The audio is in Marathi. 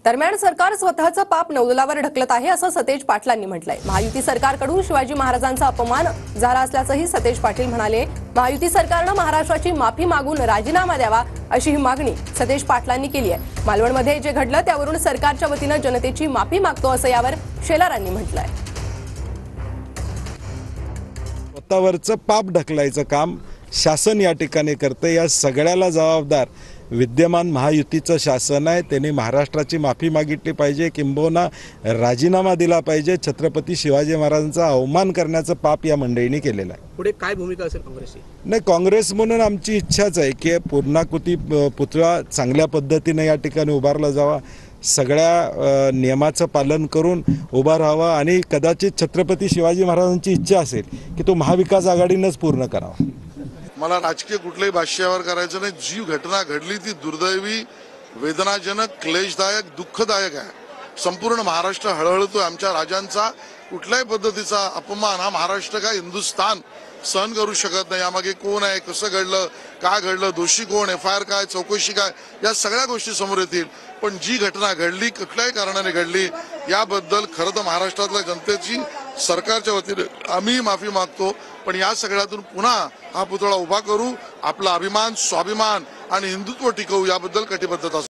दरम्यान सरकार स्वतःचं पाप नौदलावर ढकलत आहे असं सतेज पाटलांनी म्हटलंय। महायुती सरकारकडून शिवाजी महाराजांचा अपमान झाला असल्याचंही सतेज पाटील म्हणाले। महायुती सरकारनं महाराष्ट्राची माफी मागून राजीनामा द्यावा अशी ही मागणी सतेज पाटलांनी केली आहे। मालवणमध्ये जे घडलं त्यावरून सरकारच्या वतीनं जनतेची माफी मागतो असं यावर शेलारांनी म्हटलंय। स्वतःवरचं पाप ढकलायचं काम शासन या ठिकाणी करते। या सगळ्याला जबाबदार विद्यमान महायुतीचं शासन आहे। त्यांनी महाराष्ट्राची माफी मागितली पाहिजे, किंबहुना राजीनामा दिला पाहिजे। छत्रपती शिवाजी महाराजांचा अवमान करण्याचं पाप या मंडळींनी केलेलं आहे। पुढे काय भूमिका असेल काँग्रेसची? नाही, काँग्रेस म्हणून आमची इच्छाच आहे की पूर्णाकृती पुतळा चांगल्या पद्धतीने या ठिकाणी उभारला जावा, सगळ्या नियमाचं पालन करून उभा राहावा आणि कदाचित छत्रपती शिवाजी महाराजांची इच्छा असेल की तो महाविकास आघाडीनंच पूर्ण करावा। मला राजकीय कुठल्याही भाष्यावर करायचं नाही। जी घटना घडली ती दुर्दैवी, वेदनाजनक, क्लेशदायक, दुःखदायक आहे। संपूर्ण महाराष्ट्र हळहळतोय। आमच्या राजांचा कुठल्याही पद्धतीचा अपमान हा महाराष्ट्र काय हिंदुस्थान सहन करू शकत नाही। यामागे कोण आहे, कसं घडलं, का घडलं, दोषी कोण, FIR काय, चौकशी काय, या सगळ्या गोष्टी समोर येतील। पण जी घटना घडली कुठल्याही कारणाने घडली याबद्दल खरं तर महाराष्ट्रातल्या जनतेची सरकारच्या वतीने आम्ही माफी मागतो। पण या सगळ्यातून पुन्हा हा पुतळा उभा करू, आपला अभिमान, स्वाभिमान आणि हिंदुत्व टिकवू याबद्दल कटिबद्धता